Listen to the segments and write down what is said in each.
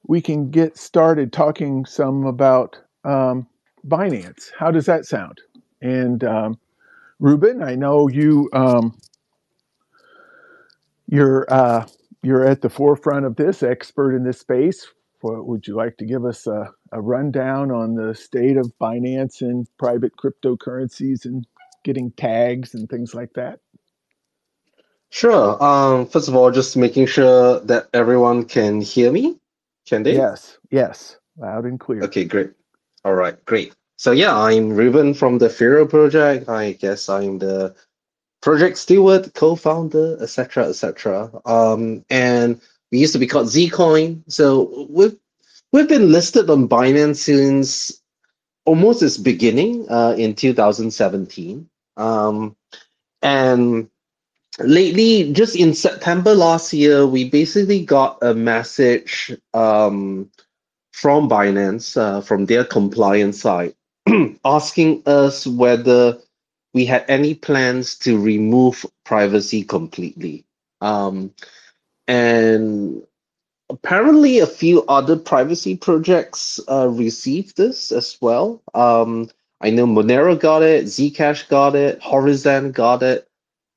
we can get started talking some about Binance. How does that sound? And Reuben, I know you're at the forefront of this, expert in this space. Would you like to give us a rundown on the state of Binance and private cryptocurrencies and getting tags and things like that? Sure. First of all, just making sure that everyone can hear me. Can they? Yes, loud and clear. Okay, great. All right, great. So yeah, I'm Reuben from the FIRO project. I guess I'm the project steward, co-founder, etc., etc. And we used to be called Zcoin. So we've been listed on Binance since almost its beginning, in 2017. And lately, just in September last year, we basically got a message from Binance, from their compliance side, asking us whether we had any plans to remove privacy completely. And apparently, a few other privacy projects received this as well. I know Monero got it, Zcash got it, Horizon got it.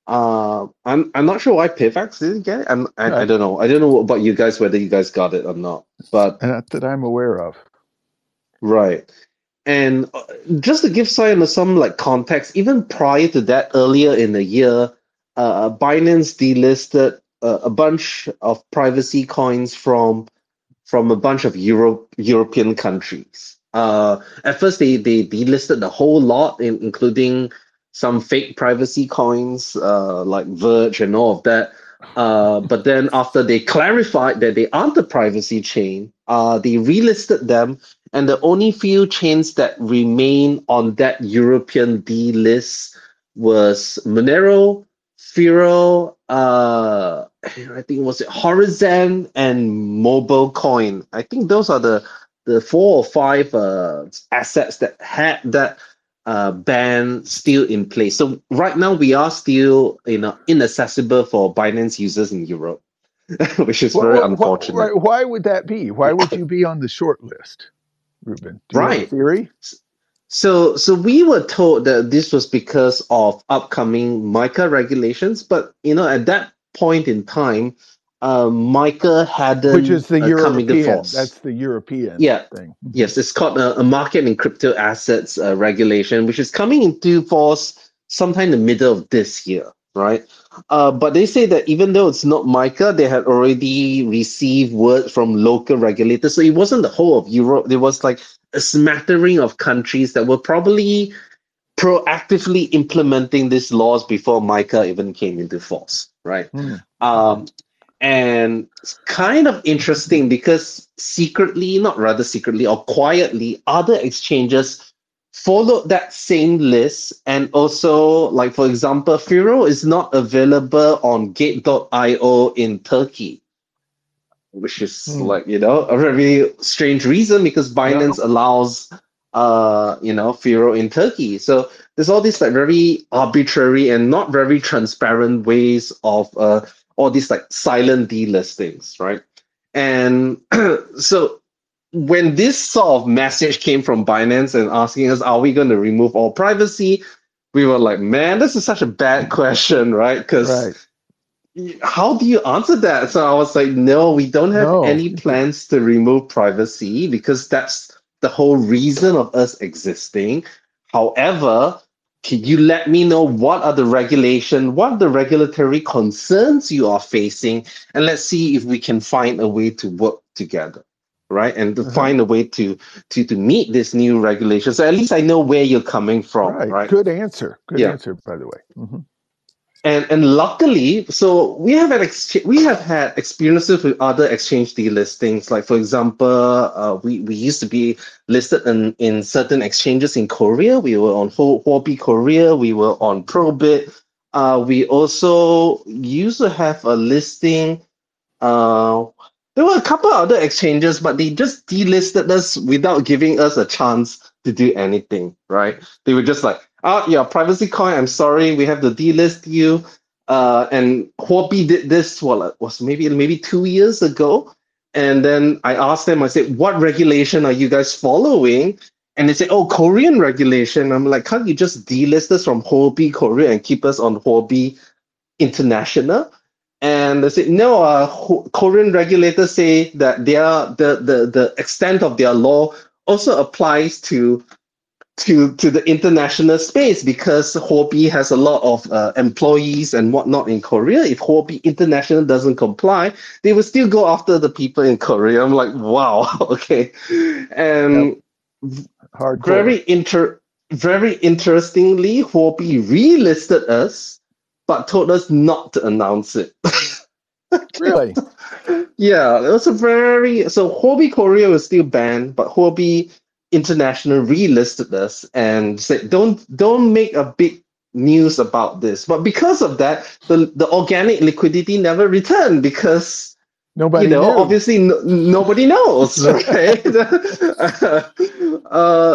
I'm not sure why Pivx didn't get it. I don't know. I don't know about you guys, whether you guys got it or not. But Not that I'm aware of. right. And just to give some like context, even prior to that, earlier in the year, Binance delisted a bunch of privacy coins from a bunch of European countries. At first, they delisted the whole lot, including some fake privacy coins like Verge and all of that. But then after they clarified that they aren't a privacy chain, they relisted them, and the only few chains that remain on that European delist was Monero, FIRO, I think was it Horizon and Mobile Coin. I think those are the 4 or 5 assets that had that ban still in place. So right now we are still inaccessible for Binance users in Europe, which is very unfortunate. Why would that be? Why would you be on the short list, Reuben? Do you have a Right. theory? So we were told that this was because of upcoming MiCA regulations, but at that point in time, MiCA Which is hadn't the come into European. force. That's the European Yeah, thing. yes, it's called a market in crypto assets regulation, which is coming into force sometime in the middle of this year, right? But they say that even though it's not MiCA, they had already received word from local regulators. So it wasn't the whole of Europe. There was like a smattering of countries that were probably proactively implementing these laws before MiCA even came into force, right? Um, and it's kind of interesting because secretly, not rather secretly or quietly, other exchanges followed that same list. And also, like for example, FIRO is not available on Gate.io in Turkey, which is like, a very strange reason because Yeah. Binance allows FIRO in Turkey. So there's all these like very arbitrary and not very transparent ways of all these like silent delistings, right? And so when this sort of message came from Binance and asking us, are we going to remove all privacy? We were like, man, this is such a bad question, right? Because Right. how do you answer that? So I was like, no, we don't have No. any plans to remove privacy because that's the whole reason of us existing. However, can you let me know what are the regulatory concerns you are facing, and let's see if we can find a way to work together, right? And to find a way to meet this new regulation. So at least I know where you're coming from, Right. right? Good answer. Good Yeah. answer, by the way. And luckily, so we have had experiences with other exchange delistings. Like for example, we used to be listed in certain exchanges in Korea. We were on Huobi Korea. We were on Probit. We also used to have a listing. There were a couple other exchanges, but they just delisted us without giving us a chance to do anything, right? They were just like, oh, yeah, privacy coin, I'm sorry, we have to delist you. And Huobi did this, was maybe 2 years ago. And then I asked them, I said, what regulation are you guys following? And they said, oh, Korean regulation. I'm like, can't you just delist us from Huobi Korea and keep us on Huobi International? And they said, no, Korean regulators say that the extent of their law also applies to the international space because Huobi has a lot of employees and whatnot in Korea. If Huobi International doesn't comply, they will still go after the people in Korea. I'm like, wow, okay. Yep. And Hardcore. very very interestingly, Huobi relisted us, but told us not to announce it. Really? Yeah, it was a very so Huobi Korea was still banned, but Huobi International relisted us and said don't make a big news about this. But because of that, the organic liquidity never returned because Nobody knew. obviously nobody knows, right?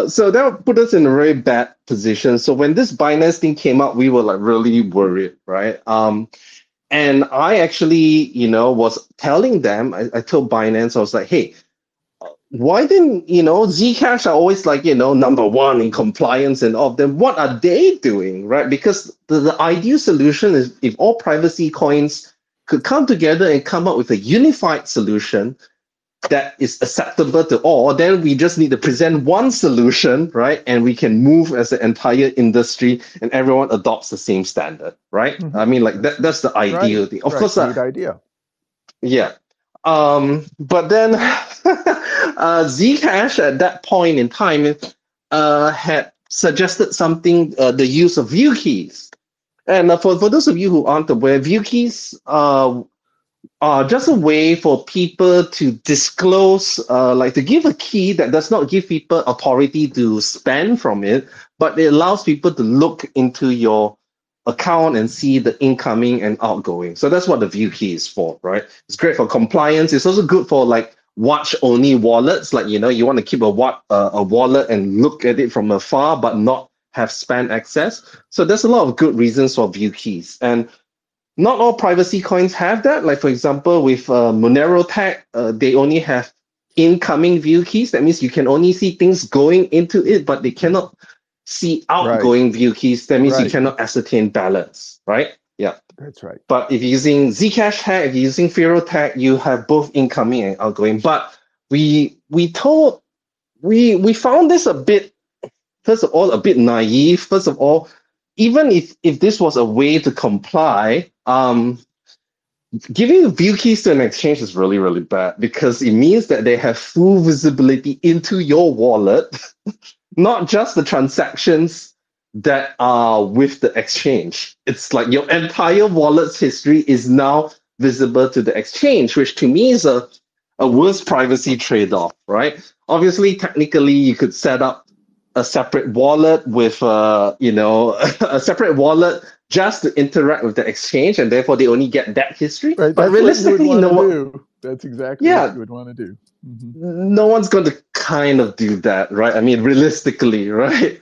So that put us in a very bad position. So when this Binance thing came out, we were like really worried, right? And I actually, was telling them, I told Binance, I was like, hey, why didn't, Zcash are always like, number one in compliance and all of them. What are they doing, right? Because the ideal solution is if all privacy coins could come together and come up with a unified solution that is acceptable to all, then we just need to present one solution, right? And we can move as an entire industry and everyone adopts the same standard, right? Mm-hmm. I mean, like that's the Right. ideal thing. Of Right. course, Neat idea. yeah. But then Zcash at that point in time had suggested something, the use of view keys. And for those of you who aren't aware, view keys just a way for people to disclose, like to give a key that does not give people authority to spend from it, but it allows people to look into your account and see the incoming and outgoing. So that's what the view key is for, right? It's great for compliance. It's also good for like watch only wallets. Like, you want to keep a wallet and look at it from afar, but not have spam access. So there's a lot of good reasons for view keys. And not all privacy coins have that. Like for example, with Monero tag, they only have incoming view keys. That means you can only see things going into it, but they cannot see Right. outgoing view keys. That means you Right. cannot ascertain balance, right? Yeah. That's right. But if you're using Zcash tag, if you're using FIRO tag, you have both incoming and outgoing. But we found this a bit, first of all, a bit naive. First of all, even if this was a way to comply, giving view keys to an exchange is really, really bad because it means that they have full visibility into your wallet, not just the transactions that are with the exchange. It's like your entire wallet's history is now visible to the exchange, which to me is a worse privacy trade-off, right? Obviously, technically, you could set up a separate wallet with, a separate wallet just to interact with the exchange, and therefore they only get that history. Right. But That's what you would realistically, want to do. That's exactly what yeah, you would want to do. Mm-hmm. no one's going to kind of do that, right? I mean, realistically, right?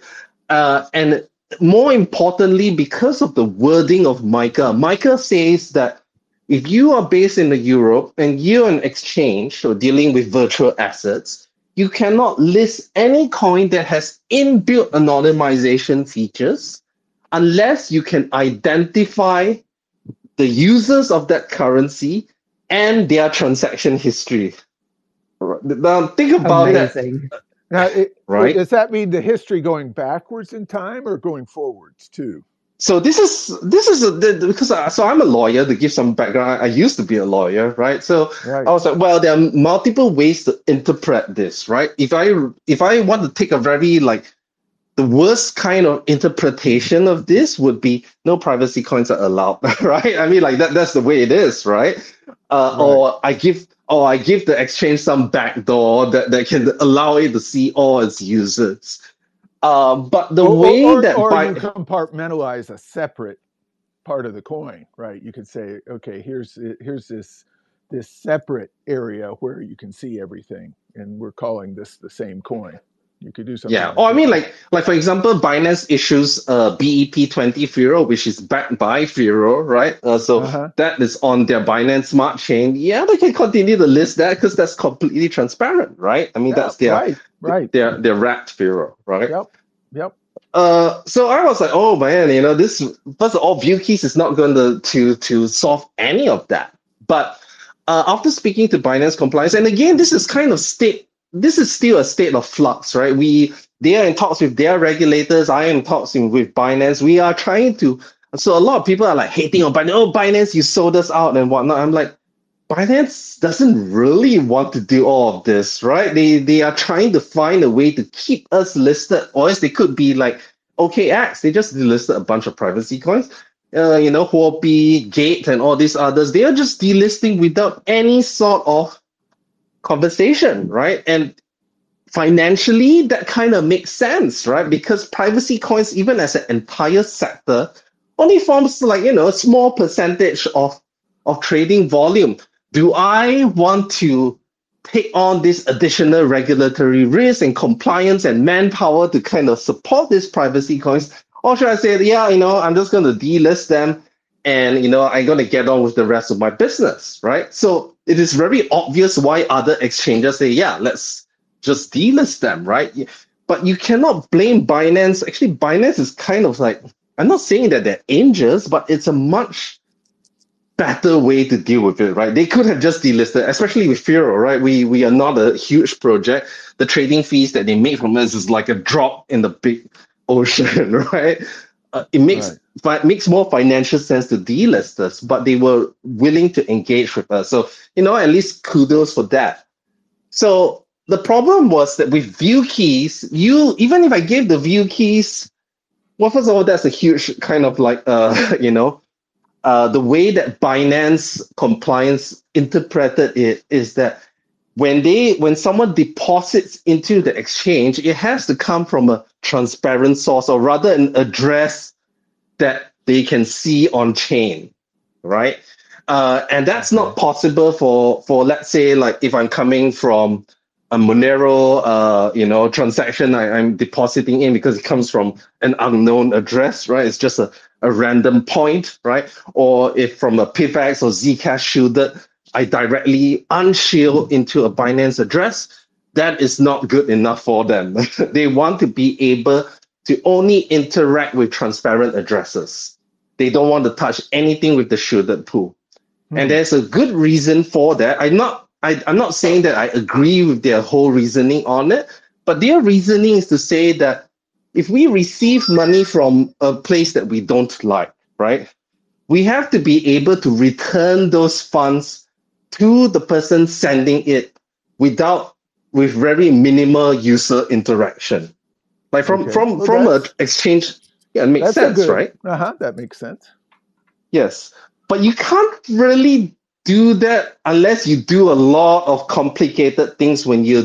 And more importantly, because of the wording of Micah says that if you are based in the Europe and you're an exchange or dealing with virtual assets, you cannot list any coin that has inbuilt anonymization features unless you can identify the users of that currency and their transaction history. Now think about that, Amazing. Now, right? does that mean the history going backwards in time or going forwards too? So because so I'm a lawyer. To give some background, I used to be a lawyer, right? So I Right. was like, well, there are multiple ways to interpret this, right? If I want to take a very like the worst kind of interpretation of this would be no privacy coins are allowed, right? I mean, like that's the way it is, right? Right. Or I give the exchange some backdoor that can allow it to see all its users. But the way that Or you by compartmentalize a separate part of the coin, right? You could say, okay, here's this separate area where you can see everything, and we're calling this the same coin. You could do something Yeah. like Or I mean, that. like for example, Binance issues BEP20 FIRO, which is backed by FIRO, right? So Uh-huh. that is on their Binance Smart Chain. Yeah, they can continue to list that because that's completely transparent, right? I mean, Yeah, that's their right, right. their wrapped FIRO, right? Yep, yep. So I was like, oh man, this first of all, view keys is not going to solve any of that. But after speaking to Binance compliance, and again, this is still a state of flux, right? They are in talks with their regulators. I am in talks with Binance. We are trying to. So a lot of people are like hating on Binance. Oh, Binance, you sold us out and whatnot. I'm like, Binance doesn't really want to do all of this, right? They are trying to find a way to keep us listed, or else they could be like OKX. They just delisted a bunch of privacy coins. Huobi, Gate, and all these others. They are just delisting without any sort of conversation, right? And financially, that kind of makes sense, right? Because privacy coins, even as an entire sector, only forms like a small percentage of trading volume. Do I want to take on this additional regulatory risk and compliance and manpower to kind of support these privacy coins? Or should I say, yeah, I'm just going to delist them and, I'm going to get on with the rest of my business, right? So it is very obvious why other exchanges say, yeah, let's just delist them, right? But you cannot blame Binance. Actually, Binance is kind of like, I'm not saying that they're angels, but it's a much better way to deal with it, right? They could have just delisted, especially with FIRO, right? We are not a huge project. The trading fees that they make from us is like a drop in the big ocean, right? It Right. makes more financial sense to delist us, but they were willing to engage with us. So, at least kudos for that. So the problem was that with view keys, even if I gave the view keys, well, first of all, that's a huge kind of like the way that Binance compliance interpreted it is that when someone deposits into the exchange, it has to come from a transparent source, or rather an address that they can see on chain, right? And that's Okay. not possible for let's say, like if I'm coming from a Monero transaction, I'm depositing in because it comes from an unknown address, right? It's just a random point, right? Or if from a Pivx or Zcash shielded, I directly unshield into a Binance address, that is not good enough for them. They want to be able to only interact with transparent addresses. They don't want to touch anything with the shielded pool. And Hmm. there's a good reason for that. I'm not saying that I agree with their whole reasoning on it, but their reasoning is to say that if we receive money from a place that we don't like, right, we have to be able to return those funds to the person sending it with very minimal user interaction. Like from Okay. from Well, from a exchange, yeah, it makes that's a sense, good. right? That makes sense. Yes, but you can't really do that unless you do a lot of complicated things when you're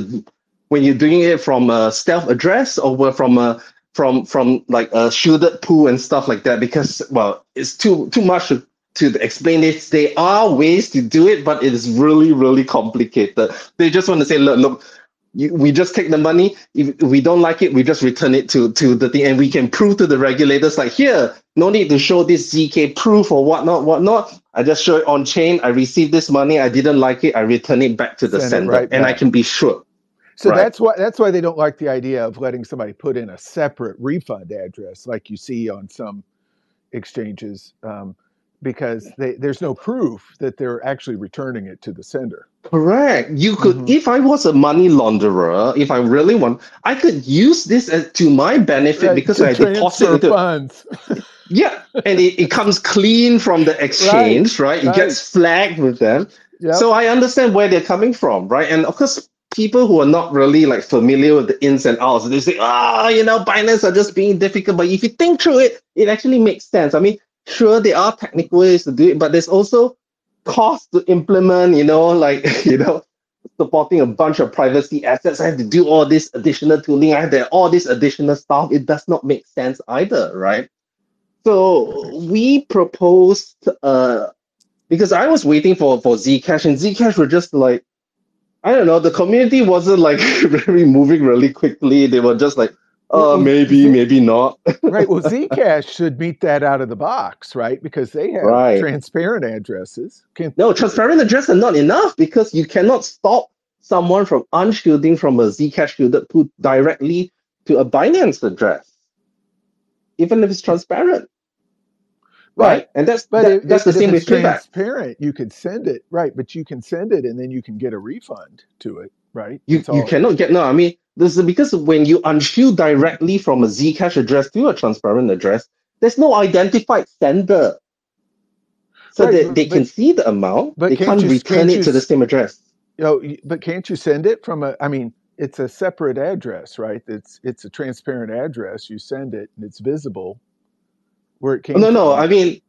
doing it from a stealth address, or from like a shielded pool and stuff like that. Because well, it's too much to explain it. There are ways to do it, but it is really really complicated. They just want to say, look, we just take the money. If we don't like it, we just return it to the thing, and we can prove to the regulators like, here, no need to show this ZK proof or whatnot. I just show it on chain. I received this money. I didn't like it. I return it back to the Send it sender, right and I back. can be sure. So Right. that's why they don't like the idea of letting somebody put in a separate refund address like you see on some exchanges, because there's no proof that they're actually returning it to the sender. Correct. You could, Hmm. if I was a money launderer, if I really want, I could use this to my benefit Right, because to I deposit transfer into, funds. yeah, and it comes clean from the Right, exchange, right? It right. gets flagged with them. Yep. So I understand where they're coming from, right? And of course, people who are not really like familiar with the ins and outs, they say, Binance are just being difficult. But if you think through it, it actually makes sense. I mean, sure, there are technical ways to do it, but there's also cost to implement, like, supporting a bunch of privacy assets. I have to do all this additional tooling. I have to all this additional stuff. It does not make sense either, right? So we proposed because I was waiting for Zcash, and Zcash were just like, I don't know, the community wasn't like very moving really quickly. They were just like, Well, maybe, maybe not. right. Well, Zcash should meet that out of the box, right? Because they have Right. transparent addresses. No, transparent address are not enough because you cannot stop someone from unshielding from a Zcash shielded pool directly to a Binance address, even if it's transparent, Right. right? And But that's the but if same it's with Pivx. transparent, you could send it, right? But you can send it, and then you can get a refund to it, right? It's You all cannot get no. I mean, this is because when you unshield directly from a Zcash address to a transparent address, there's no identified sender, so right. that they can see the amount. But They can't return can't it you to the same address. but can't you send it from a? I mean, it's a separate address, right? It's a transparent address. You send it, and it's visible where it came No, no. from. I mean,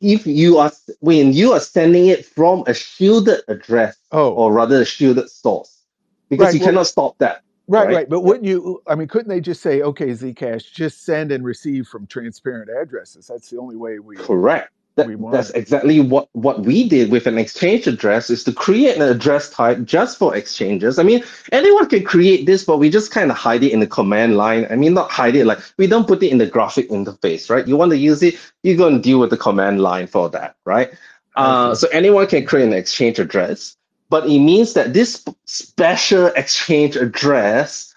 if you are when you are sending it from a shielded address, Oh, or rather a shielded source, because right. you Well, cannot stop that, right, right? right. But wouldn't you? I mean, couldn't they just say, okay, Zcash, just send and receive from transparent addresses? That's the only way Correct. we That's want it. exactly what we did with an exchange address is to create an address type just for exchanges. I mean, anyone can create this, but we just kind of hide it in the command line. I mean, not hide it, like we don't put it in the graphic interface, right? You want to use it, you go and deal with the command line for that, right? I see. So anyone can create an exchange address, but it means that this special exchange address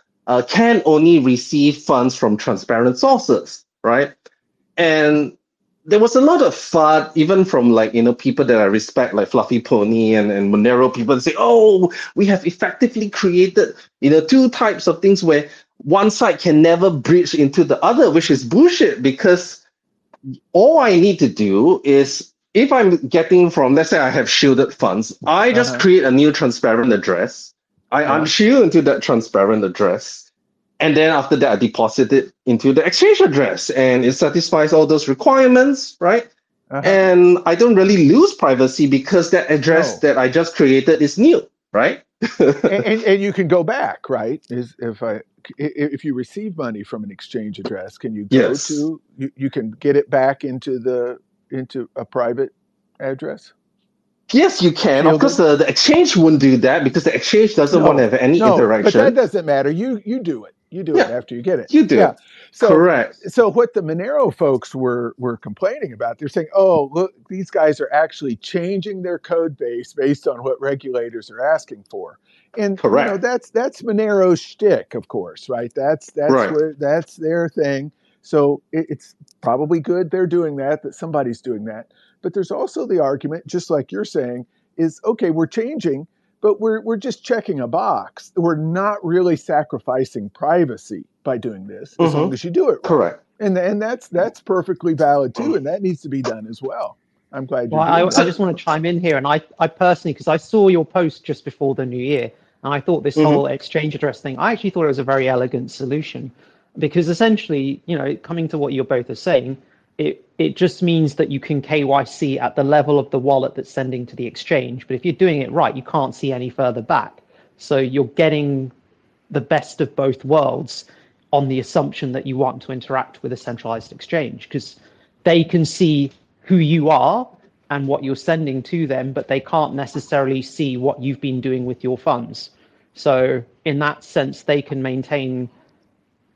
can only receive funds from transparent sources, right? And there was a lot of FUD, even from like, people that I respect, like Fluffy Pony and Monero people say, oh, we have effectively created, two types of things where one side can never breach into the other, which is bullshit because all I need to do is if I'm getting from, let's say I have shielded funds, I Uh just huh. create a new transparent address. I Yeah. unshield into that transparent address. And then after that, I deposit it into the exchange address and it satisfies all those requirements, right? Uh huh. And I don't really lose privacy because that address No. that I just created is new, right? And you can go back, right? Is if you receive money from an exchange address, can you go Yes. to you can get it back into a private address, Yes, you can. Of course, shielded? the exchange wouldn't do that because the exchange doesn't want to No, have any no, but that interaction. doesn't matter. You do it. You do it Yeah, after you get it. you do Yeah. it. So Correct. so what the Monero folks were complaining about, they're saying, oh, look, these guys are actually changing their code base based on what regulators are asking for. And Correct. that's Monero's shtick, of course, right? Right. That's their thing. So it's probably good they're doing that somebody's doing that. But there's also the argument, just like you're saying, is okay, we're changing, but we're just checking a box. We're not really sacrificing privacy by doing this, as long Mm-hmm. as you do it right. Correct. And that's perfectly valid too, and that needs to be done as well. I'm glad Well, you're doing I that. So, just want to chime in here, and I personally, because I saw your post just before the new year, and I thought this mm-hmm. whole exchange address thing, I actually thought it was a very elegant solution, because essentially, coming to what you're both are saying, it just means that you can KYC at the level of the wallet that's sending to the exchange. But if you're doing it right, you can't see any further back. So you're getting the best of both worlds on the assumption that you want to interact with a centralized exchange, because they can see who you are and what you're sending to them, but they can't necessarily see what you've been doing with your funds. So in that sense, they can maintain,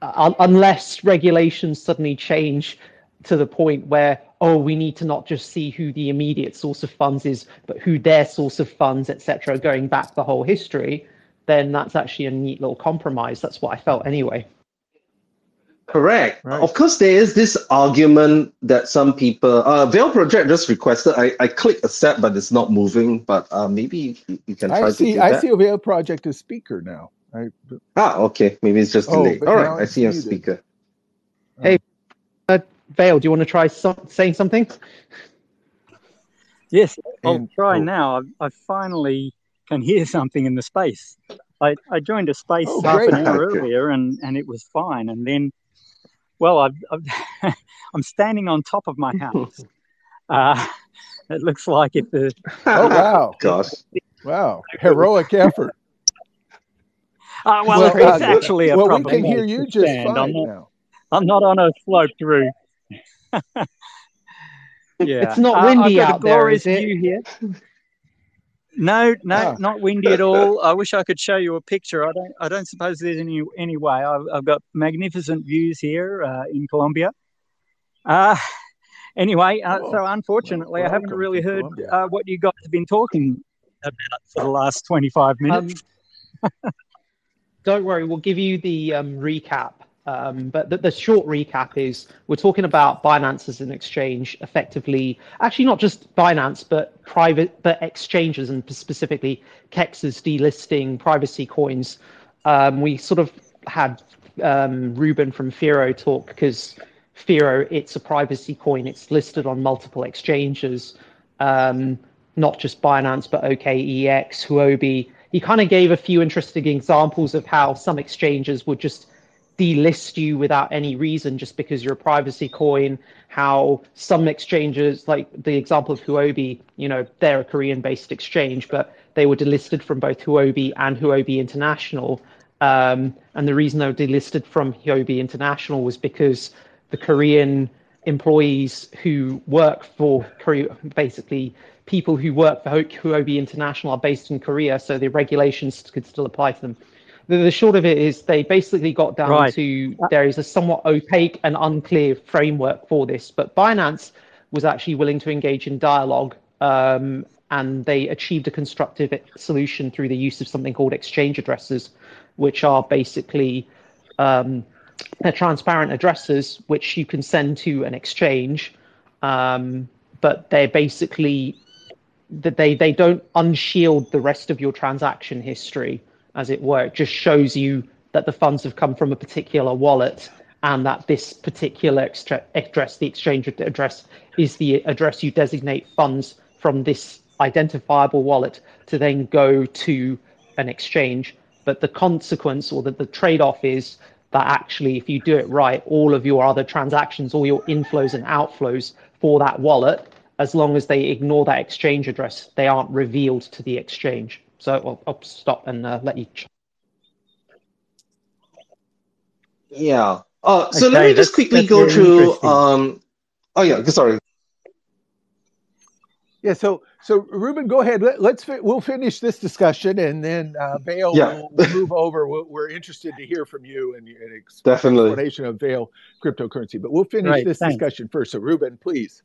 unless regulations suddenly change to the point where, oh, we need to not just see who the immediate source of funds is, but who their source of funds, etc., going back the whole history, then that's actually a neat little compromise. That's what I felt anyway. Correct. Right. Of course, there is this argument that some people, Veil Project just requested, I click accept, but it's not moving. But maybe you can try to do I that. see a Veil Project as speaker now. Okay. Maybe it's just Oh, delayed. but All right. now I it's see a muted. speaker. Hey, Oh. Vale, do you want to try saying something? Yes, I'll And try now. I finally can hear something in the space. I joined a space oh, half an great. hour Good. earlier and it was fine. And then, well, I'm standing on top of my house. It looks like if the Oh, wow. Gosh. Wow. Heroic effort. well, it's actually a Well, we can hear problematic you just stand. fine now. I'm not on a sloped roof. Yeah, It's not I've windy got a out there, glorious is it? view here. No, Ah, not windy at all. I wish I could show you a picture. I don't suppose there's any way. I've got magnificent views here in Colombia. Anyway, well, so unfortunately, I haven't welcome really from heard Colombia. what you guys have been talking about for the last 25 minutes. Don't worry, we'll give you the recap. But the short recap is we're talking about Binance as an exchange, effectively, actually not just Binance, but exchanges, and specifically KEX's delisting privacy coins. We sort of had Reuben from FIRO talk, because FIRO, it's a privacy coin. It's listed on multiple exchanges, not just Binance, but OKEX, Huobi. He kind of gave a few interesting examples of how some exchanges would just delist you without any reason just because you're a privacy coin. How some exchanges, like the example of Huobi, they're a Korean-based exchange, but they were delisted from both Huobi and Huobi International. And the reason they were delisted from Huobi International was because the Korean employees who work for Korea, basically people who work for Huobi International, are based in Korea, so the regulations could still apply to them. The short of it is they basically got down to there is a somewhat opaque and unclear framework for this, but Binance was actually willing to engage in dialogue, and they achieved a constructive solution through the use of something called exchange addresses, which are basically they're transparent addresses which you can send to an exchange, but they're basically that they don't unshield the rest of your transaction history, as it were. It just shows you that the funds have come from a particular wallet, and that this particular address, the exchange address, is the address you designate funds from this identifiable wallet to then go to an exchange. But the consequence, or the trade-off, is that actually, if you do it right, all of your other transactions, all your inflows and outflows for that wallet, as long as they ignore that exchange address, they aren't revealed to the exchange. So I'll stop and let you. Yeah. So let me just quickly that's go very through. interesting. Oh yeah, sorry. Yeah, so Reuben, go ahead. We'll finish this discussion, and then Veil Yeah. will move over. We're interested to hear from you and an Definitely. explanation of Veil cryptocurrency. But we'll finish Great, this thanks. discussion first. So Reuben, please.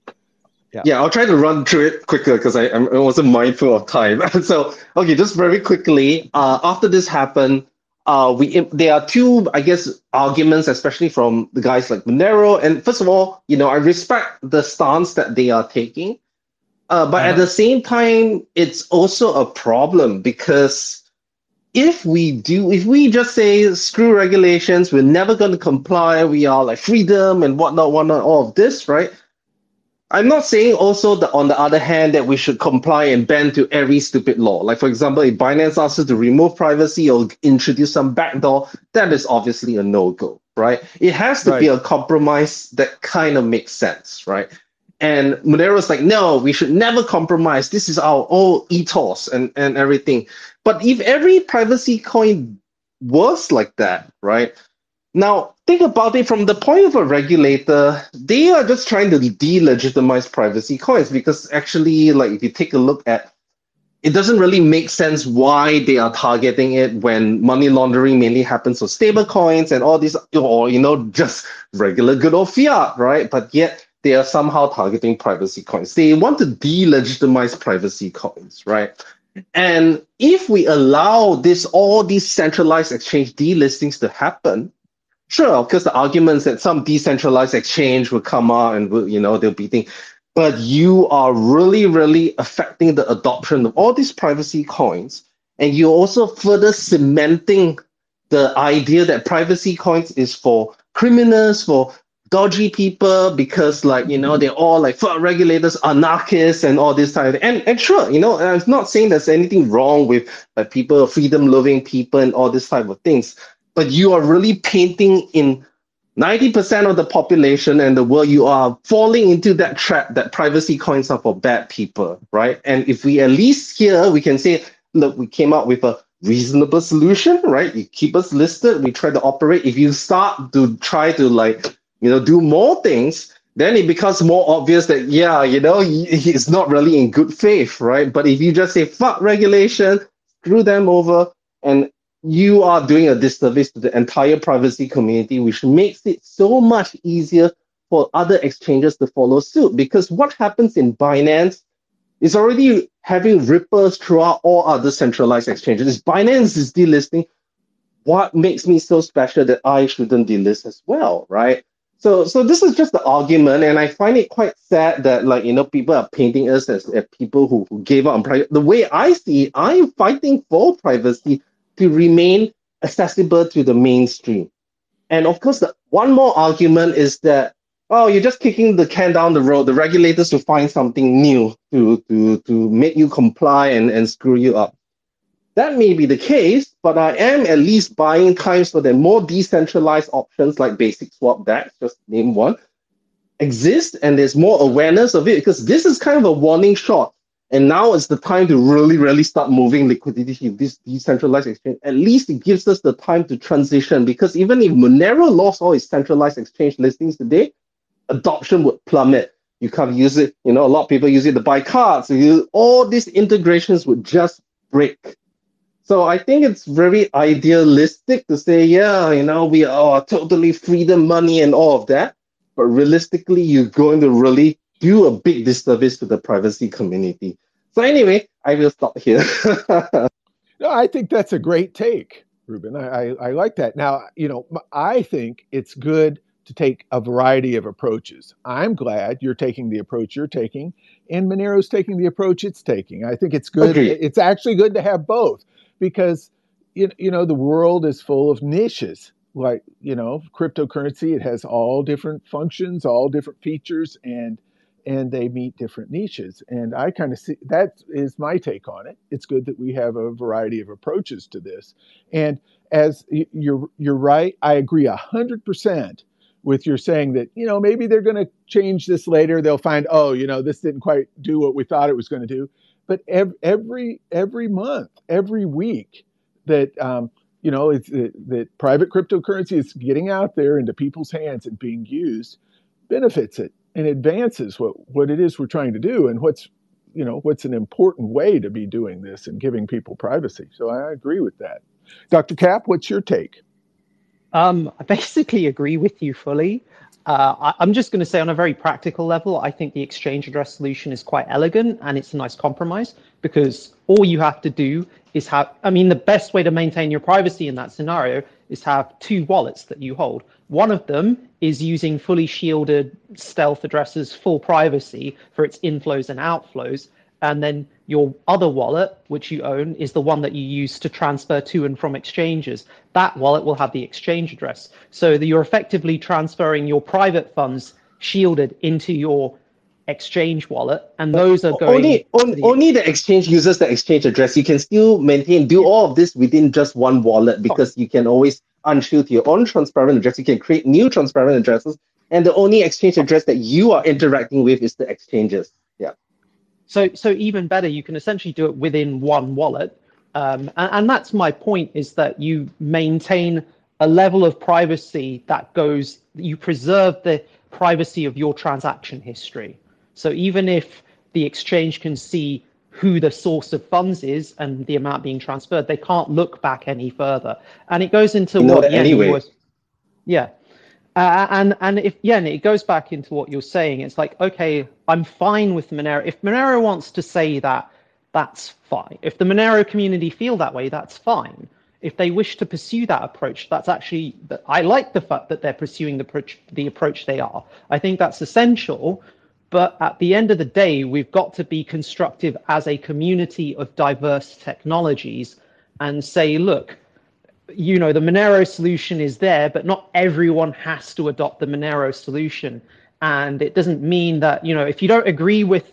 Yeah, I'll try to run through it quicker because I wasn't mindful of time. So, okay, just very quickly, after this happened, there are two, I guess, arguments, especially from the guys like Monero. And first of all, I respect the stance that they are taking. But at the same time, it's also a problem, because if we just say screw regulations, we're never going to comply, we are like freedom and whatnot, all of this, right? I'm not saying also that on the other hand that we should comply and bend to every stupid law. Like, for example, if Binance asks us to remove privacy or introduce some backdoor, that is obviously a no-go, right? It has to be a compromise that kind of makes sense, right? And Monero's like, no, we should never compromise. This is our old ethos and everything. But if every privacy coin was like that, right? Now, think about it from the point of a regulator. They are just trying to delegitimize privacy coins, because actually, like, if you take a look at it, doesn't really make sense why they are targeting it when money laundering mainly happens on stable coins and all these, or, just regular good old fiat, right? But yet they are somehow targeting privacy coins. They want to delegitimize privacy coins, right? And if we allow all these centralized exchange delistings to happen, sure, because the arguments that some decentralized exchange will come out and they'll be thinking, but you are really, really affecting the adoption of all these privacy coins, and you're also further cementing the idea that privacy coins is for criminals, for dodgy people, because they're all like regulators, anarchists, and all this type of thing. And sure, I'm not saying there's anything wrong with people, freedom-loving people, and all this type of things. But you are really painting in 90% of the population and the world, you are falling into that trap that privacy coins are for bad people, right? And if we at least here, we can say, look, we came up with a reasonable solution, right? You keep us listed, we try to operate. If you start to try to do more things, then it becomes more obvious that, yeah, it's not really in good faith, right? But if you just say, fuck regulation, screw them over, and you are doing a disservice to the entire privacy community, which makes it so much easier for other exchanges to follow suit. Because what happens in Binance is already having ripples throughout all other centralized exchanges. If Binance is delisting, what makes me so special that I shouldn't delist as well, right? So this is just the argument, and I find it quite sad that people are painting us as people who gave up on privacy. The way I see it, I'm fighting for privacy to remain accessible to the mainstream. And of course, the one more argument is that, oh, you're just kicking the can down the road. The regulators will find something new to make you comply and screw you up. That may be the case, but I am at least buying time so that more decentralized options like basic swap DAX, just name one, exist, and there's more awareness of it, because this is kind of a warning shot. And now is the time to really, really start moving liquidity to this decentralized exchange. At least it gives us the time to transition, because even if Monero lost all its centralized exchange listings today, adoption would plummet. You can't use it. A lot of people use it to buy cards. All these integrations would just break. So I think it's very idealistic to say, yeah, we are totally freedom money and all of that. But realistically, you're going to really do a big disservice to the privacy community. So anyway, I will stop here. No, I think that's a great take, Reuben. I like that. Now, I think it's good to take a variety of approaches. I'm glad you're taking the approach you're taking, and Monero's taking the approach it's taking. I think it's good. Agreed. It's actually good to have both, because the world is full of niches. Like, cryptocurrency, it has all different functions, all different features, and they meet different niches. And I kind of see that is my take on it. It's good that we have a variety of approaches to this. And as you're right, I agree 100% with your saying that, maybe they're going to change this later. They'll find, this didn't quite do what we thought it was going to do. But every month, every week that that private cryptocurrency is getting out there into people's hands and being used benefits it and advances what it is we're trying to do, and what's an important way to be doing this and giving people privacy. So I agree with that. Dr. Cap, what's your take? I basically agree with you fully. I'm just going to say, on a very practical level, I think the exchange address solution is quite elegant, and it's a nice compromise, because all you have to do is the best way to maintain your privacy in that scenario is have two wallets that you hold. One of them is using fully shielded stealth addresses, full privacy for its inflows and outflows. And then your other wallet, which you own, is the one that you use to transfer to and from exchanges. That wallet will have the exchange address, so that you're effectively transferring your private funds shielded into your exchange wallet, and those are going only the exchange uses the exchange address. You can still do all of this within just one wallet, because you can always unshield your own transparent address. You can create new transparent addresses, and the only exchange address that you are interacting with is the exchanges. Yeah. So even better, you can essentially do it within one wallet. And that's my point, is that you maintain a level of privacy you preserve the privacy of your transaction history. So even if the exchange can see who the source of funds is and the amount being transferred, they can't look back any further. And it goes into what anyway. was, yeah. And it goes back into what you're saying. It's like, okay, I'm fine with Monero. If Monero wants to say that, that's fine. If the Monero community feel that way, that's fine. If they wish to pursue that approach, I like the fact that they're pursuing the approach they are. I think that's essential. But at the end of the day, we've got to be constructive as a community of diverse technologies and say, look, the Monero solution is there, but not everyone has to adopt the Monero solution. And it doesn't mean that, if you don't agree with,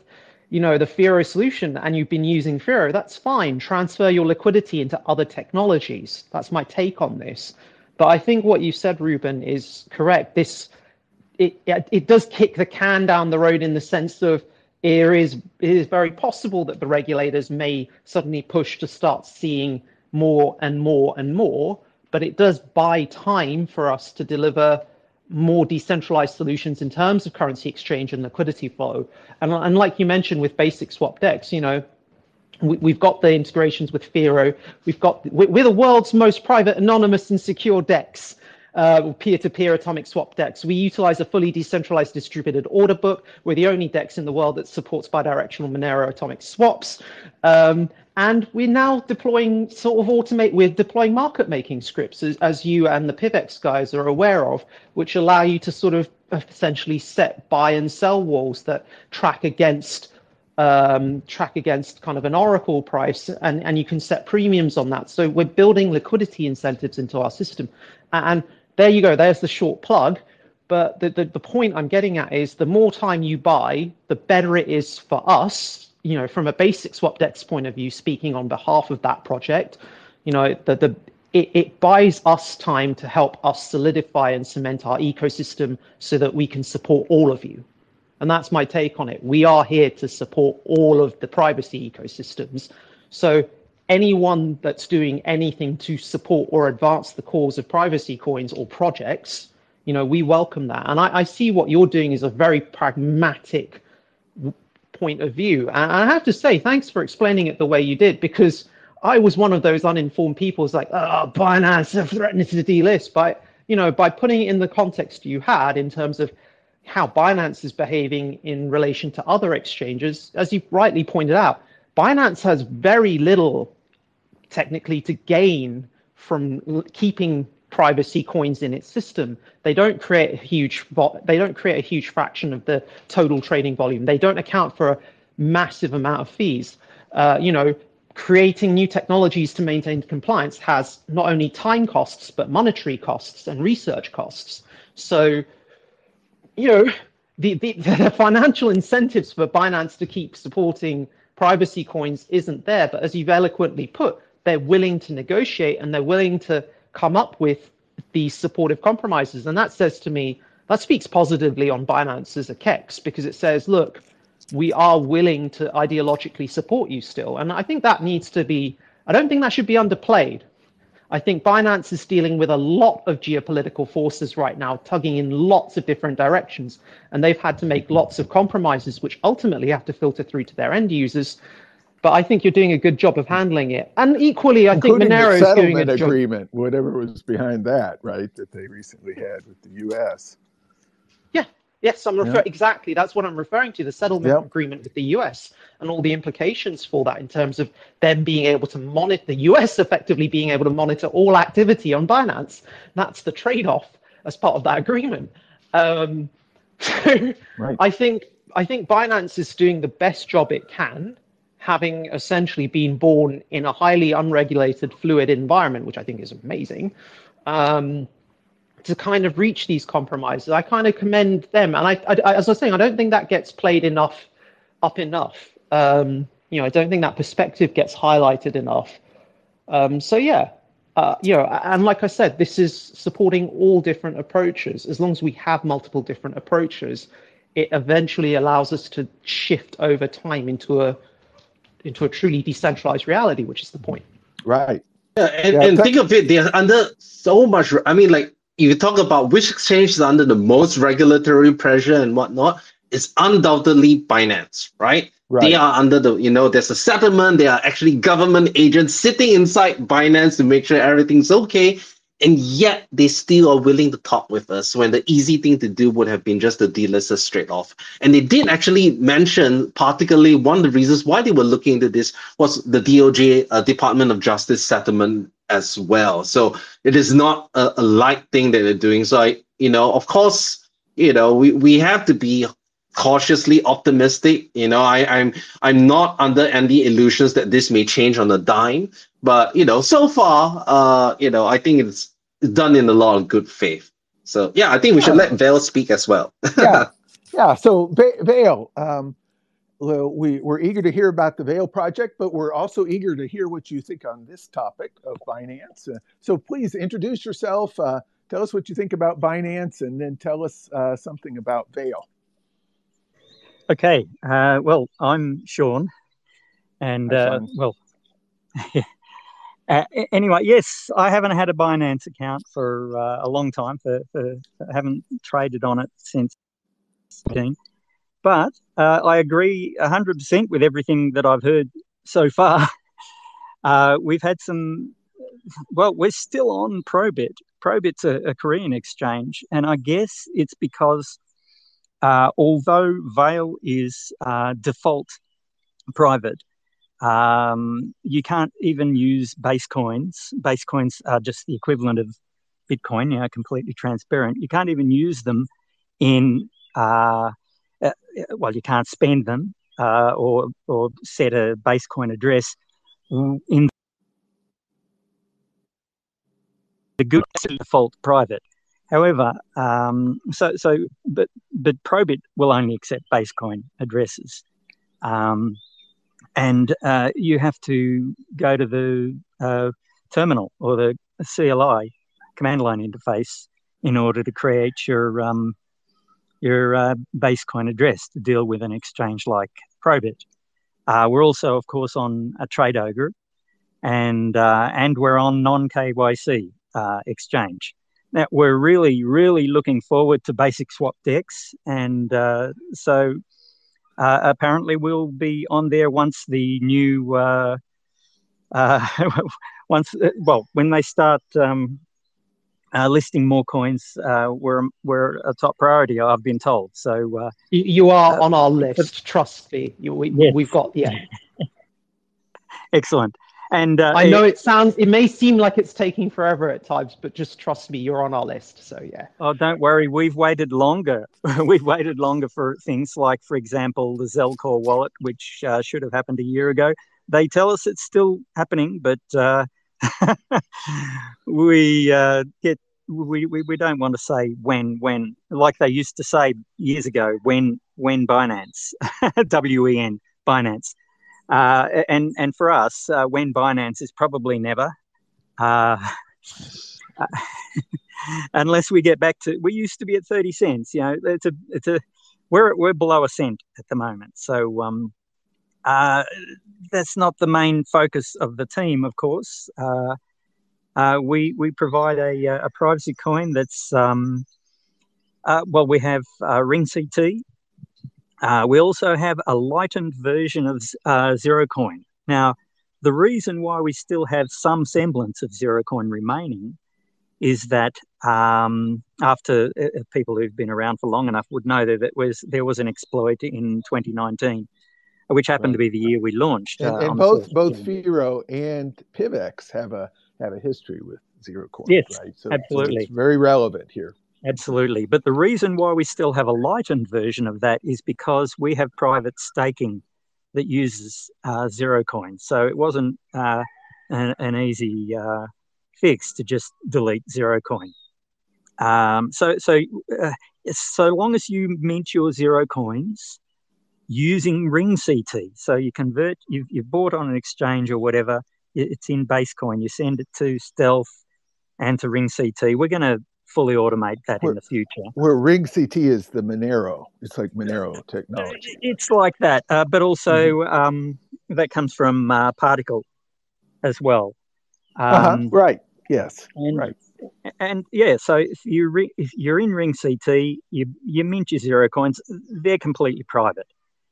the FIRO solution and you've been using FIRO, that's fine. Transfer your liquidity into other technologies. That's my take on this. But I think what you said, Reuben, is correct. It does kick the can down the road, in the sense of it is very possible that the regulators may suddenly push to start seeing more and more and more, but it does buy time for us to deliver more decentralized solutions in terms of currency exchange and liquidity flow. And like you mentioned with basic swap DEX, we've got the integrations with FIRO. We're the world's most private, anonymous, and secure DEX, peer-to-peer atomic swap DEX. We utilize a fully decentralized distributed order book. We're the only DEX in the world that supports bidirectional Monero atomic swaps. And we're now deploying we're deploying market making scripts, as you and the Pivx guys are aware of, which allow you to sort of essentially set buy and sell walls that track against kind of an oracle price, and you can set premiums on that. So we're building liquidity incentives into our system. And there you go, there's the short plug. But the point I'm getting at is the more time you buy, the better it is for us, from a basic swap DEX point of view, speaking on behalf of that project, it buys us time to help us solidify and cement our ecosystem so that we can support all of you. And that's my take on it. We are here to support all of the privacy ecosystems. So anyone that's doing anything to support or advance the cause of privacy coins or projects, we welcome that. And I see what you're doing is a very pragmatic point of view. And I have to say, thanks for explaining it the way you did, because I was one of those uninformed people who's like, oh, Binance have threatened to delist. By putting it in the context you had in terms of how Binance is behaving in relation to other exchanges, as you rightly pointed out, Binance has very little technically to gain from keeping privacy coins in its system. They don't create a huge fraction of the total trading volume. They don't account for a massive amount of fees. Creating new technologies to maintain compliance has not only time costs but monetary costs and research costs. So the financial incentives for Binance to keep supporting privacy coins isn't there. But as you've eloquently put, they're willing to negotiate and they're willing to come up with these supportive compromises. And that says to me, that speaks positively on Binance as a KEX, because it says, look, we are willing to ideologically support you still. And I think that needs to be, I don't think that should be underplayed. I think Binance is dealing with a lot of geopolitical forces right now, tugging in lots of different directions, and they've had to make lots of compromises, which ultimately have to filter through to their end users. But I think you're doing a good job of handling it. And equally, I think Monero is doing a job. Agreement, whatever was behind that, right, that they recently had with the U.S. Yeah. Yes, exactly. That's what I'm referring to, the settlement agreement with the US and all the implications for that in terms of them being able to monitor, the US effectively being able to monitor all activity on Binance. That's the trade-off as part of that agreement. Right. I think Binance is doing the best job it can, having essentially been born in a highly unregulated, fluid environment, which I think is amazing. To kind of reach these compromises. I kind of commend them. And I, as I was saying, I don't think that gets played enough. I don't think that perspective gets highlighted enough. And like I said, this is supporting all different approaches. As long as we have multiple different approaches, it eventually allows us to shift over time into a truly decentralized reality, which is the point. Right. Yeah, and think of it, they're under so much, you talk about which exchange is under the most regulatory pressure and whatnot, it's undoubtedly Binance, right? They are under there's a settlement, there are actually government agents sitting inside Binance to make sure everything's okay, and yet they still are willing to talk with us when the easy thing to do would have been just to delist us straight off. And they did actually mention, particularly one of the reasons why they were looking into this was the DOJ, Department of Justice settlement as well. So it is not a light thing that they're doing. So of course, we have to be cautiously optimistic. I'm not under any illusions that this may change on a dime, but so far, I think it's done in a lot of good faith. So I think we should let Veil speak as well. Yeah. So Veil, we're eager to hear about the Veil project, but we're also eager to hear what you think on this topic of Binance. So please introduce yourself. Tell us what you think about Binance, and then tell us something about Veil. Okay. Well, I'm Sean, and Anyway, yes, I haven't had a Binance account for a long time. I haven't traded on it since 2017. But I agree 100% with everything that I've heard so far. We've had some. Well, we're still on Probit. Probit's a Korean exchange, and I guess it's because although Veil is default private, you can't even use base coins. Base coins are just the equivalent of Bitcoin, completely transparent. You can't even use them in, well, you can't spend them or set a base coin address in the good default private. However, but Probit will only accept base coin addresses. And you have to go to the terminal or the CLI, command line interface, in order to create your base coin address to deal with an exchange like Probit. We're also, of course, on a TradeOgre, and we're on non-KYC exchange. Now, we're really, really looking forward to basic swap DEX, and so apparently we'll be on there once the new when they start listing more coins. We're a top priority, I've been told. So you are on our list. Trust me. We've got Excellent. And I know it may seem like it's taking forever at times, but just trust me, you're on our list. So yeah. Oh, don't worry. We've waited longer. We've waited longer for things like, for example, the Zelcore wallet, which should have happened a year ago. They tell us it's still happening, but we don't want to say when, like they used to say years ago, when Binance, WEN, Binance. And for us, when Binance is probably never, unless we get back to, we used to be at 30 cents. We're below a cent at the moment. So that's not the main focus of the team, of course. We provide a privacy coin that's we have Ring CT. We also have a lightened version of Zero Coin. Now, the reason why we still have some semblance of Zero Coin remaining is that after people who've been around for long enough would know that there was an exploit in 2019, which happened to be the year we launched. And both FIRO and Pivx have a history with Zero Coin, yes, right? So, absolutely. So it's very relevant here. Absolutely. But the reason why we still have a lightened version of that is because we have private staking that uses Zero Coin. So it wasn't an easy fix to just delete Zero Coin. So long as you mint your Zero Coins using Ring CT, so you convert, you've bought on an exchange or whatever, it's in base coin, you send it to Stealth and to Ring CT. We're going to fully automate that in the future. Where Ring CT is the Monero. It's like Monero technology. It's like that, but also that comes from Particl as well. Right. Yes. Right. And yeah, so if you're in Ring CT, you mint your Zero Coins. They're completely private.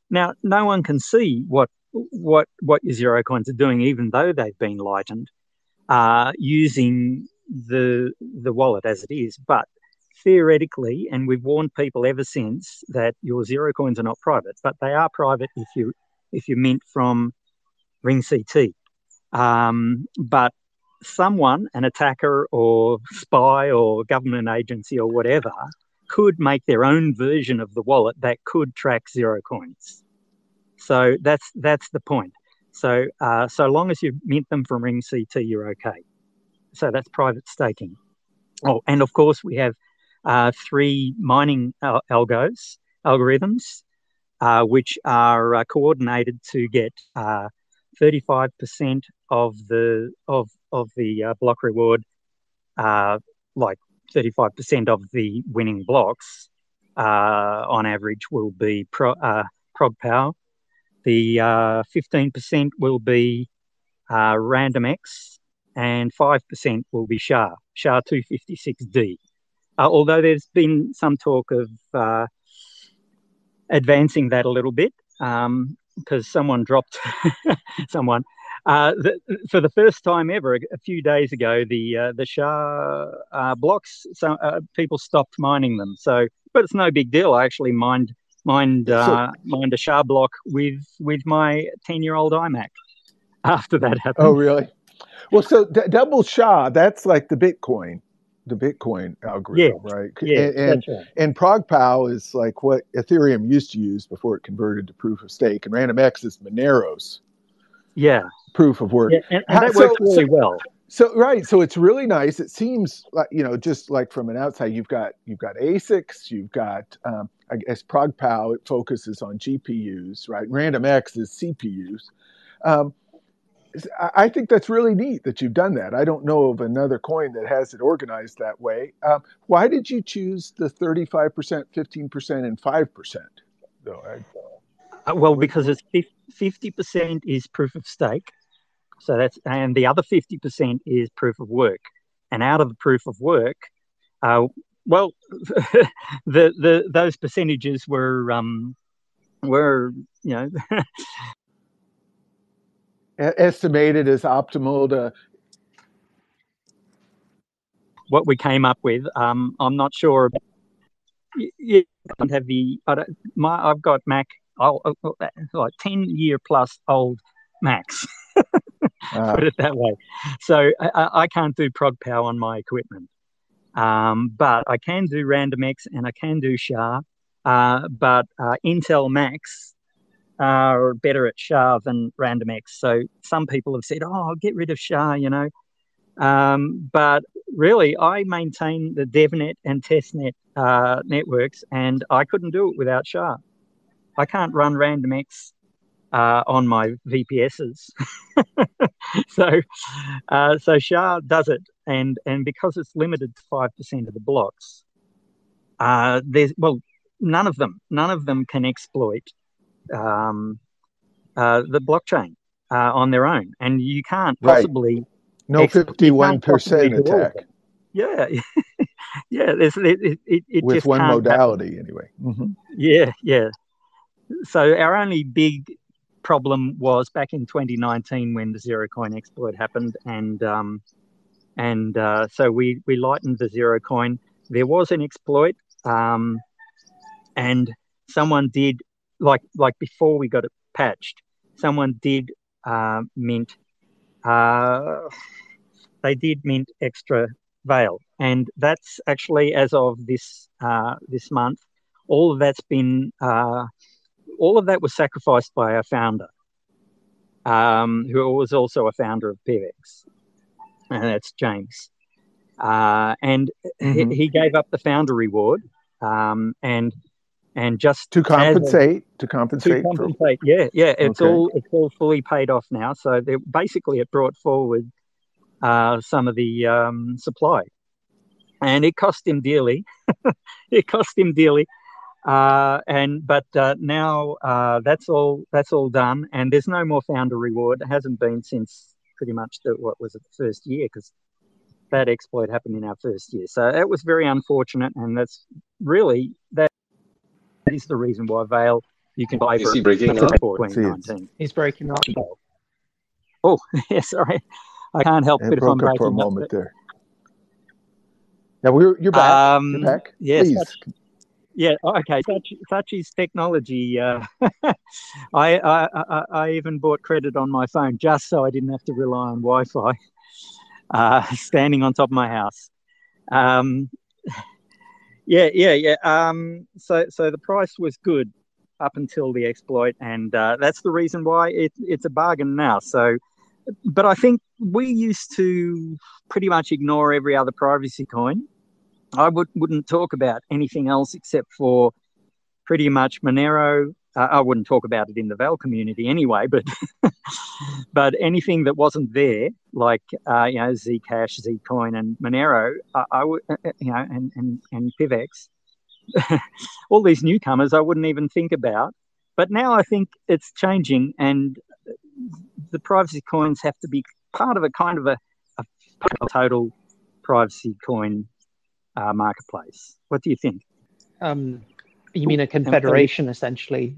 Now, no one can see what your Zero Coins are doing, even though they've been lightened using the wallet as it is. But theoretically, and we've warned people ever since, that your Zero Coins are not private, but they are private if you mint from Ring CT. But someone, an attacker or spy or government agency or whatever, could make their own version of the wallet that could track Zero Coins. So that's the point. So so long as you mint them from Ring CT, you're okay. So that's private staking. Oh, and of course we have 3 mining algorithms, which are coordinated to get 35% of the block reward, like 35% of the winning blocks on average will be ProgPower. The 15% will be RandomX, and 5% will be SHA-256D. Although there's been some talk of advancing that a little bit, because someone dropped for the first time ever a few days ago, the SHA blocks. People stopped mining them. So, but it's no big deal. I actually mined a SHA block with my 10-year-old iMac after that happened. Oh, really? Well, so double SHA, that's like the Bitcoin algorithm, right? Yeah, and that's right. And ProjectVeil is like what Ethereum used to use before it converted to proof of stake, and RandomX is Monero's proof of work. Yeah, and that works really well. So right, so it's really nice. It seems like, just like from an outside, you've got ASICs, you've got I guess ProjectVeil, it focuses on GPUs, right? RandomX is CPUs. I think that's really neat that you've done that. I don't know of another coin that has it organized that way. Why did you choose the 35%, 15%, and 5%? Well, because it's 50% is proof of stake, and the other 50% is proof of work. And out of the proof of work, those percentages were estimated as optimal to what we came up with. I'm not sure. You don't have I've got Mac, like 10-year plus old Macs. Put it that way. So I can't do ProjectVeil on my equipment, but I can do RandomX and I can do SHA. But Intel Macs are better at SHA than RandomX. So some people have said, "Oh, I'll get rid of SHA," but really, I maintain the DevNet and TestNet networks, and I couldn't do it without SHA. I can't run RandomX on my VPSs. So SHA does it, and because it's limited to 5% of the blocks, none of them can exploit the blockchain on their own, and you can't possibly. No 51% attack. Yeah, yeah. It with just one can't modality happen. anyway. Mm-hmm. Yeah. So our only big problem was back in 2019 when the zero coin exploit happened, and so we lightened the zero coin. There was an exploit, and someone did like before we got it patched. Someone did mint. They did mint extra Veil, and that's actually as of this month. All of that was sacrificed by our founder, who was also a founder of Pivx, and that's James. And he gave up the founder reward, and just to compensate. Yeah. It's all fully paid off now. So basically, it brought forward some of the supply, and it cost him dearly. But now that's all done, and there's no more founder reward. It hasn't been since pretty much the first year, because that exploit happened in our first year. So it was very unfortunate, and that is the reason why Veil you can buy for 2019. He's breaking up. Oh, yeah, sorry. I can't help it if I'm breaking up for a moment there. Now you're back. You're back. Yes. Please. Yeah. Okay. Such is technology. I even bought credit on my phone just so I didn't have to rely on Wi-Fi. Standing on top of my house. Yeah. So the price was good up until the exploit, and that's the reason why it's a bargain now. So. But I think we used to pretty much ignore every other privacy coin. I wouldn't talk about anything else except for pretty much Monero. I wouldn't talk about it in the Veil community anyway, but anything that wasn't there, like Zcash, Zcoin, and Monero, I would, and Pivx, all these newcomers, I wouldn't even think about. But now I think it's changing, and the privacy coins have to be part of a kind of a total privacy coin marketplace. What do you think? You mean a confederation, essentially?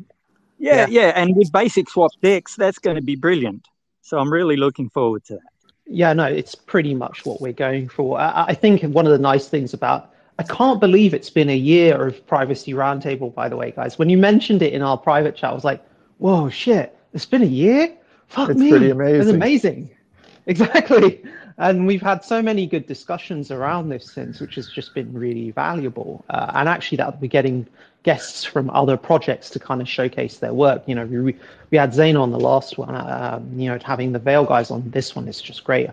Yeah, and with basic swap DEX, that's going to be brilliant. So I'm really looking forward to that. Yeah, no, it's pretty much what we're going for. I think one of the nice things about, I can't believe it's been a year of Privacy Roundtable, by the way, guys. When you mentioned it in our private chat, I was like, whoa, shit, it's been a year? Fuck me. It's pretty amazing. It's amazing. Exactly. And we've had so many good discussions around this since, which has just been really valuable. And actually that we're getting guests from other projects to kind of showcase their work. You know, we had Zane on the last one, you know, having the Veil guys on this one is just great.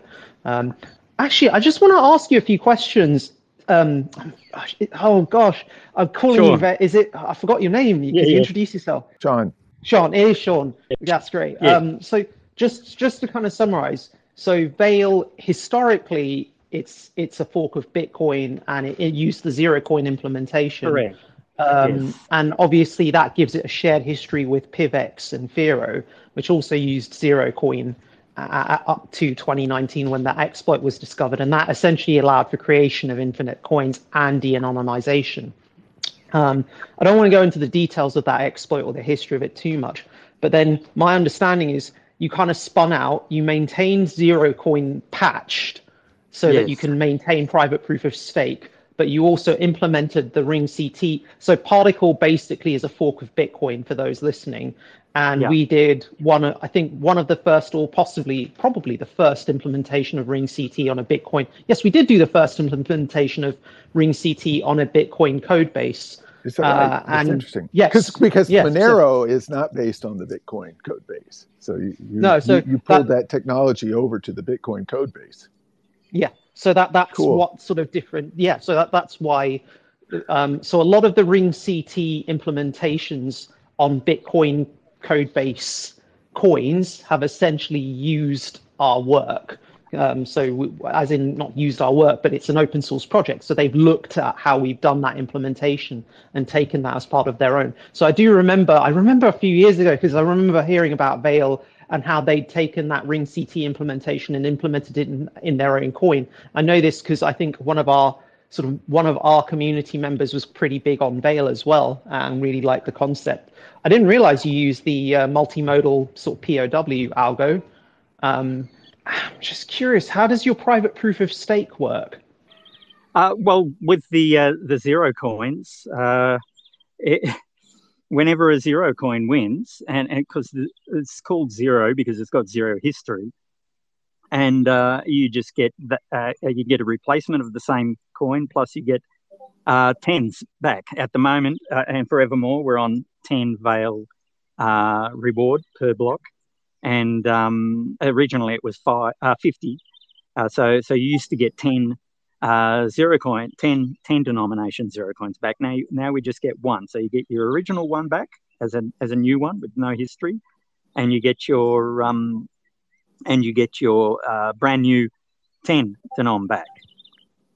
Actually, I just want to ask you a few questions. Oh gosh, I'm calling you, is it, I forgot your name. Could you introduce yourself? Sean. Sean, it is Sean. That's great. Yeah. So just to kind of summarize, so Veil, historically, it's a fork of Bitcoin, and it used the zero coin implementation. Correct. And obviously that gives it a shared history with Pivx and FIRO, which also used zero coin up to 2019 when that exploit was discovered. And that essentially allowed for creation of infinite coins and de-anonymization. I don't want to go into the details of that exploit or the history of it too much, but then my understanding is you kind of spun out, you maintained zero coin patched so that you can maintain private proof of stake, but you also implemented the ring CT. So Particl basically is a fork of Bitcoin for those listening. And we did I think one of the first, or probably the first implementation of ring CT on a Bitcoin. Yes, we did do the first implementation of ring CT on a Bitcoin code base. Is that right? That's interesting. Yes. Because Monero is not based on the Bitcoin code base. So you pulled that technology over to the Bitcoin code base. Yeah. So that's cool. What sort of different. Yeah. So that's why. So a lot of the ring CT implementations on Bitcoin code base coins have essentially used our work. As in not used our work, but it's an open source project. So they've looked at how we've done that implementation and taken that as part of their own. So I remember a few years ago, because I remember hearing about Veil and how they'd taken that ring CT implementation and implemented it in their own coin. I know this because I think one of our community members was pretty big on Veil as well and really liked the concept. I didn't realize you used the multimodal sort of POW algo. I'm just curious, how does your private proof of stake work? Well, with the zero coins, whenever a zero coin wins, and because it's called zero because it's got zero history, and you just get you get a replacement of the same coin, plus you get tens back. At the moment, and forevermore, we're on 10 Veil reward per block. And originally it was 50. So you used to get 10 denomination zero coins back. Now we just get one. So you get your original one back as a new one with no history, and you get your brand new 10 denom back.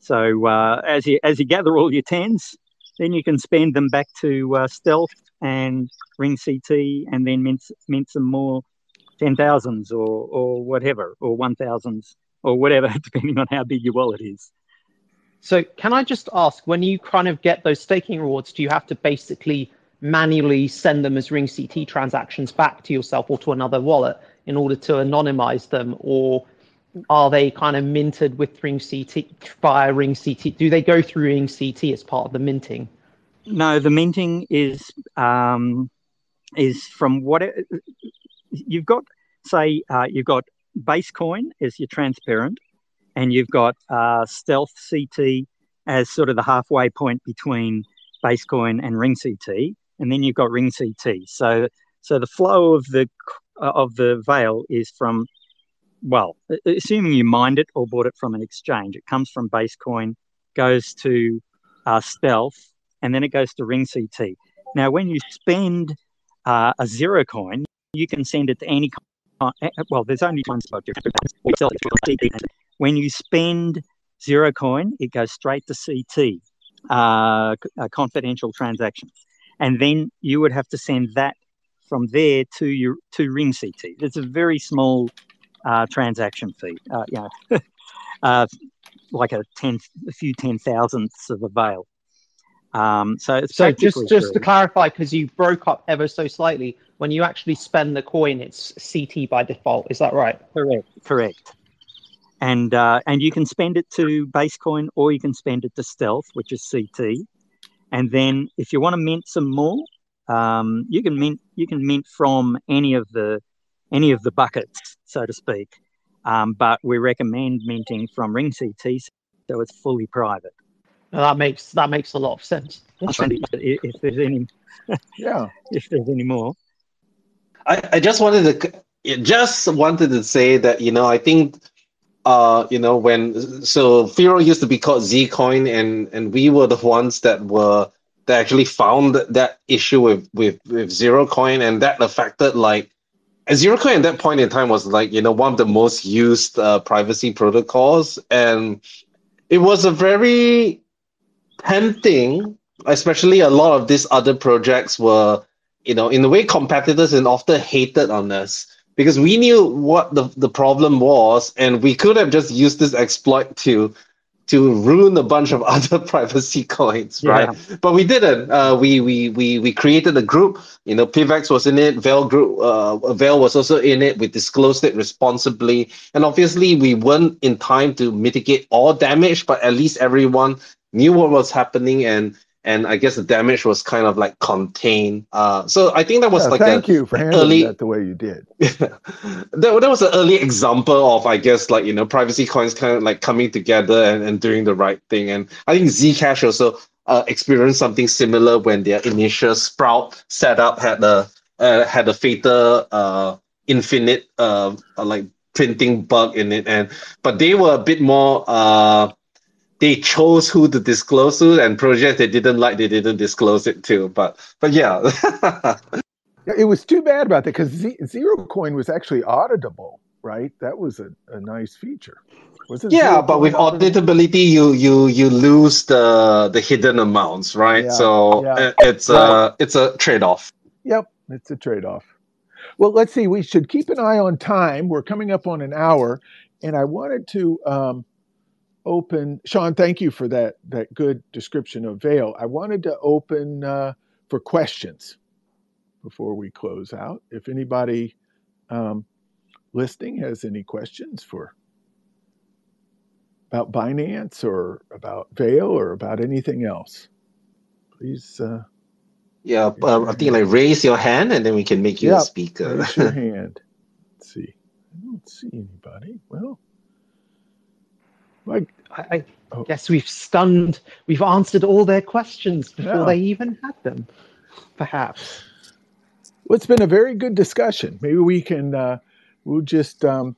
So as you gather all your 10s, then you can spend them back to Stealth and Ring CT, and then mint some more 10,000s or whatever, or 1,000s or whatever, depending on how big your wallet is. So can I just ask, when you kind of get those staking rewards, do you have to basically manually send them as Ring CT transactions back to yourself or to another wallet in order to anonymize them, or are they kind of minted with Ring CT via Ring CT? Do they go through Ring CT as part of the minting? No, the minting is from what you've got. Say you've got base coin as your transparent, and you've got Stealth CT as sort of the halfway point between base coin and Ring CT, and then you've got Ring CT. So the flow of the Veil is from, well, assuming you mined it or bought it from an exchange, it comes from base coin, goes to Stealth, and then it goes to Ring CT. Now, when you spend a zero coin, you can send it to any. Well, there's only one spot difference. When you spend zero coin, it goes straight to CT, confidential transactions, and then you would have to send that from there to Ring CT. It's a very small transaction fee. like a few 10,000ths of a veil. So it's So practically just free. to clarify, because you broke up ever so slightly, when you actually spend the coin, it's CT by default. Is that right? Correct. And you can spend it to Basecoin, or you can spend it to Stealth, which is CT. And then if you want to mint some more, you can mint from any of the buckets, so to speak. But we recommend minting from Ring CT, so it's fully private. That makes a lot of sense. If there's any, if there's any more, I just wanted to say that I think when FIRO used to be called Zcoin, and we were the ones that actually found that issue with Zero Coin, and that affected Zero Coin at that point in time was one of the most used privacy protocols, and it was a very tempting, especially a lot of these other projects were, in a way, competitors and often hated on us because we knew what the problem was, and we could have just used this exploit to ruin a bunch of other privacy coins, right? Yeah. But we didn't. We created a group. Pivx was in it. Veil was also in it. We disclosed it responsibly, and obviously we weren't in time to mitigate all damage, but at least everyone knew what was happening, and I guess the damage was kind of contained. So I think that was thank you for handling that the way you did. that was an early example of, I guess, privacy coins kind of coming together and doing the right thing. And I think Zcash also experienced something similar when their initial Sprout setup had a fatal infinite printing bug in it, but they were a bit more. They chose who to disclose to, and projects they didn't disclose it to. But yeah. It was too bad about that because Zero Coin was actually auditable, right? That was a nice feature. Was it? Yeah, but with auditability, you lose the hidden amounts, right? It's a trade-off. Yep, it's a trade-off. Well, let's see. We should keep an eye on time. We're coming up on an hour, and I wanted to open. Sean, thank you for that good description of Veil. I wanted to open for questions before we close out. If anybody listening has any questions about Binance or about Veil or about anything else, please. I think raise your hand and then we can make you a speaker. Raise your hand. Let's see. I don't see anybody. Well, I guess we've answered all their questions before they even had them, perhaps. Well, it's been a very good discussion. Maybe we can, we'll just, any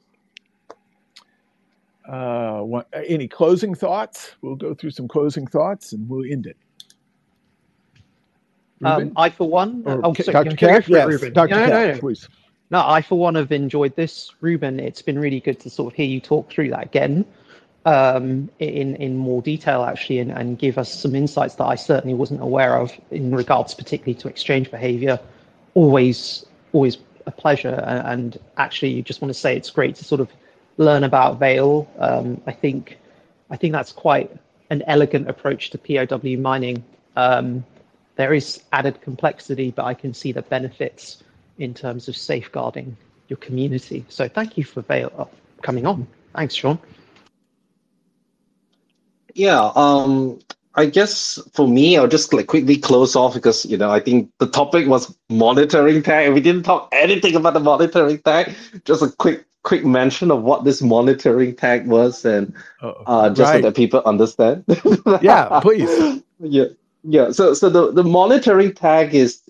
closing thoughts? We'll go through some closing thoughts and we'll end it. I, for one, Dr. Keck? Yes, Dr. Keck, please. No, I, for one, have enjoyed this. Reuben, it's been really good to sort of hear you talk through that again in more detail, actually, and give us some insights that I certainly wasn't aware of in regards particularly to exchange behavior. Always a pleasure. And actually, you just want to say it's great to sort of learn about Veil. I think that's quite an elegant approach to POW mining. There is added complexity, but I can see the benefits in terms of safeguarding your community. So thank you for Veil coming on. Thanks, Sean. Yeah, I guess for me, I'll just quickly close off because I think the topic was monitoring tag, and we didn't talk anything about the monitoring tag. Just a quick mention of what this monitoring tag was, and so that people understand. Yeah, please. Yeah. So the monitoring tag is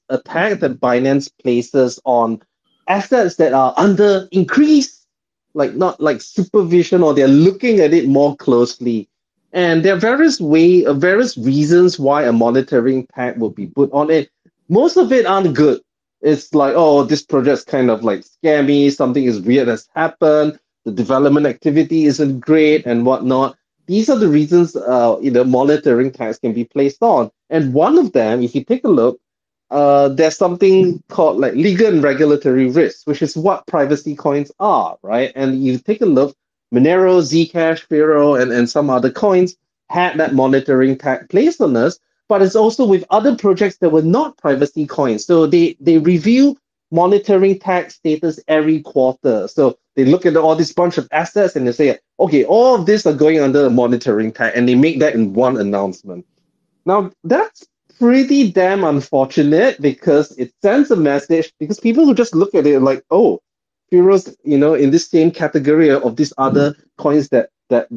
a tag that Binance places on assets that are under increased, not supervision, or they're looking at it more closely. And there are various reasons why a monitoring tag will be put on it. Most of it aren't good. It's this project's kind of scammy, something is weird has happened, the development activity isn't great and whatnot. These are the reasons monitoring tags can be placed on. And one of them, if you take a look, there's something called legal and regulatory risks, which is what privacy coins are, right? And you take a look, Monero, Zcash, FIRO, and some other coins had that monitoring tag placed on us, but it's also with other projects that were not privacy coins. So they review monitoring tag status every quarter. So they look at all this bunch of assets and they say, okay, all of these are going under the monitoring tag, and they make that in one announcement. Now, that's pretty damn unfortunate because it sends a message, because people who just look at it like, oh, FIRO's, in this same category of these other coins that are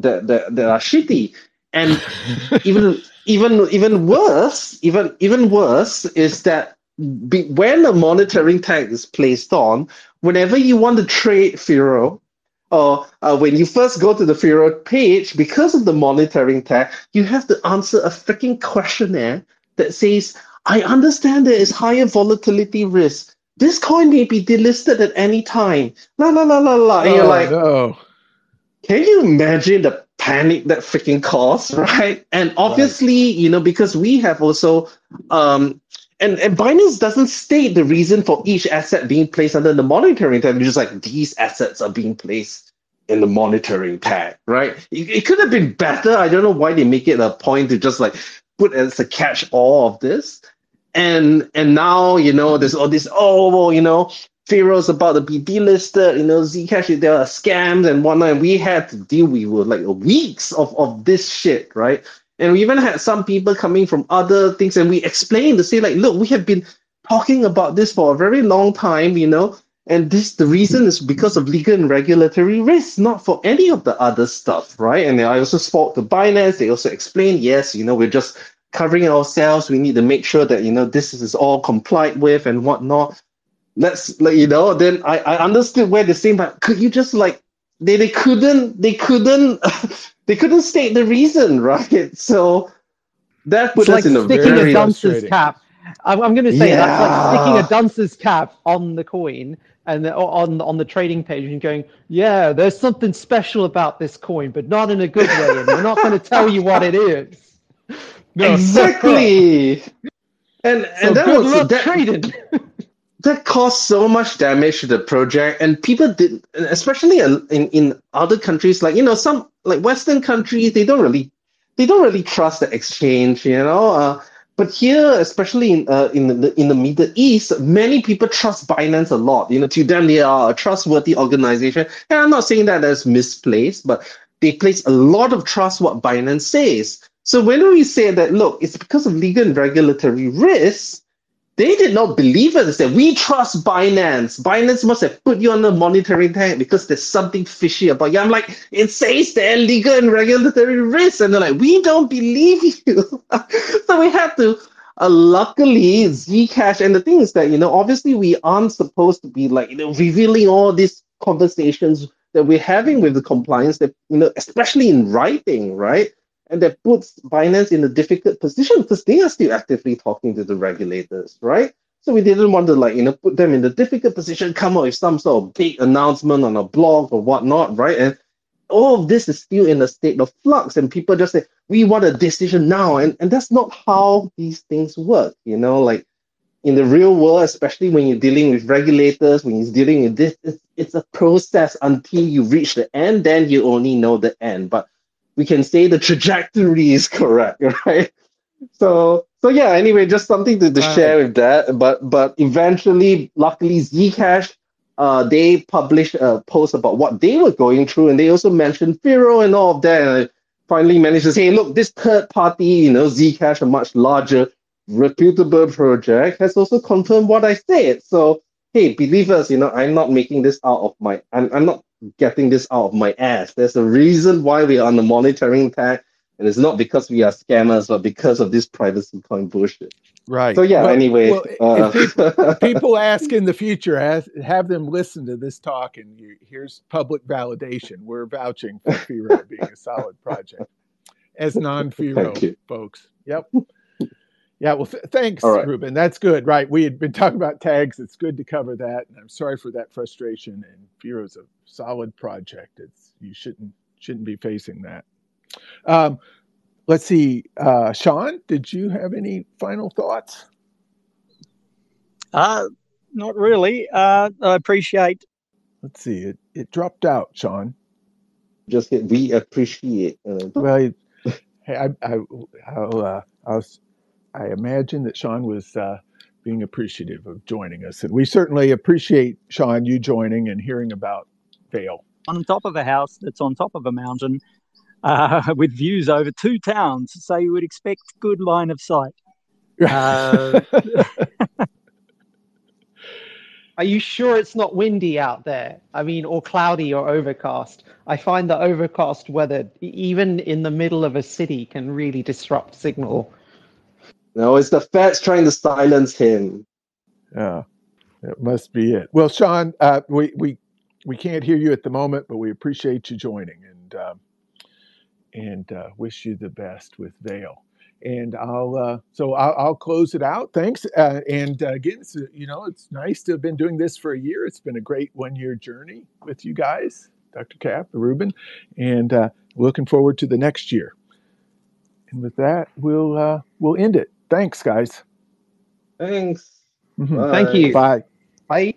shitty. And even worse is that when a monitoring tag is placed on, whenever you want to trade FIRO, or when you first go to the FIRO page, because of the monitoring tag, you have to answer a freaking questionnaire that says, I understand there is higher volatility risk. This coin may be delisted at any time. La la la la la. And you're like, no. can you imagine the panic that freaking caused, right? And obviously, because we have also, and Binance doesn't state the reason for each asset being placed under the monitoring tag. It's just like, these assets are being placed in the monitoring tag, right? It could have been better. I don't know why they make it a point to just like put as a catch all of this. And now, there's all this, FIRO's about to be delisted, Zcash, there are scams and whatnot. And we had to deal with like weeks of this shit, right? And we even had some people coming from other things, and we explained to say, like, look, we have been talking about this for a very long time, and the reason is because of legal and regulatory risks, not for any of the other stuff, right? And I also spoke to Binance. They also explained, yes, we're just covering ourselves. We need to make sure that, this is all complied with and whatnot. Let's then I understood where they're saying, but could you just like they couldn't they couldn't state the reason, right? So that put us in a sticking very a dunce's cap. I'm going to say that's like sticking a dunce's cap on the coin and on the trading page and going, yeah, there's something special about this coin, but not in a good way, and we're not going to tell you what it is. No. Exactly. and that was trading. That caused so much damage to the project, and people did, especially in other countries, like some like Western countries, they don't really trust the exchange, but here, especially in the Middle East, many people trust Binance a lot. To them, they are a trustworthy organization, and I'm not saying that as misplaced, but they place a lot of trust what Binance says. So when we say that, look, it's because of legal and regulatory risks, they did not believe it. They said, we trust Binance. Binance must have put you on the monitoring tag because there's something fishy about you. I'm like, it says there legal and regulatory risks. And they're like, we don't believe you. So we had to, luckily, Zcash. And the thing is that, obviously we aren't supposed to be like, revealing all these conversations that we're having with the compliance that, especially in writing, right? And that puts Binance in a difficult position because they are still actively talking to the regulators, right? So we didn't want to put them in the difficult position, come up with some sort of big announcement on a blog or whatnot, right? And all of this is still in a state of flux, and people just say, we want a decision now. And that's not how these things work, like in the real world, especially when you're dealing with regulators, when you're dealing with this, it's a process until you reach the end, then you only know the end. But we can say the trajectory is correct, right? So yeah, anyway, just something to share with that. But eventually, luckily, Zcash, they published a post about what they were going through, and they also mentioned FIRO and all of that. And I finally managed to say, look, this third party, Zcash, a much larger, reputable project, has also confirmed what I said. So hey, believers, I'm not making this out of I'm not getting this out of my ass. There's a reason why we are on the monitoring tag, and it's not because we are scammers, but because of this privacy coin bullshit. Right. So yeah, anyway. If people ask in the future, have them listen to this talk, and here's public validation. We're vouching for FIRO being a solid project as non-FIRO folks. Yep. Yeah, well, thanks, right, Reuben. That's good. Right. We had been talking about tags. It's good to cover that. And I'm sorry for that frustration. And FIRO's a solid project. You shouldn't be facing that. Let's see. Sean, did you have any final thoughts? Not really. I appreciate. Let's see. It dropped out, Sean. Just hit we appreciate. Well, hey, I imagine that Sean was being appreciative of joining us, and we certainly appreciate, Sean, you joining and hearing about Veil. On top of a house that's on top of a mountain with views over 2 towns, so you would expect good line of sight. Are you sure it's not windy out there? I mean, or cloudy or overcast? I find that overcast weather, even in the middle of a city, can really disrupt signal. No, it's the feds trying to silence him. Yeah, that must be it. Well, Sean, we can't hear you at the moment, but we appreciate you joining and wish you the best with Veil. And I'll close it out. Thanks. And again, it's nice to have been doing this for a year. It's been a great 1-year journey with you guys, Dr. Cap, Reuben, and looking forward to the next year. And with that, we'll end it. Thanks, guys. Thanks. Mm-hmm. Thank you. Bye. Bye.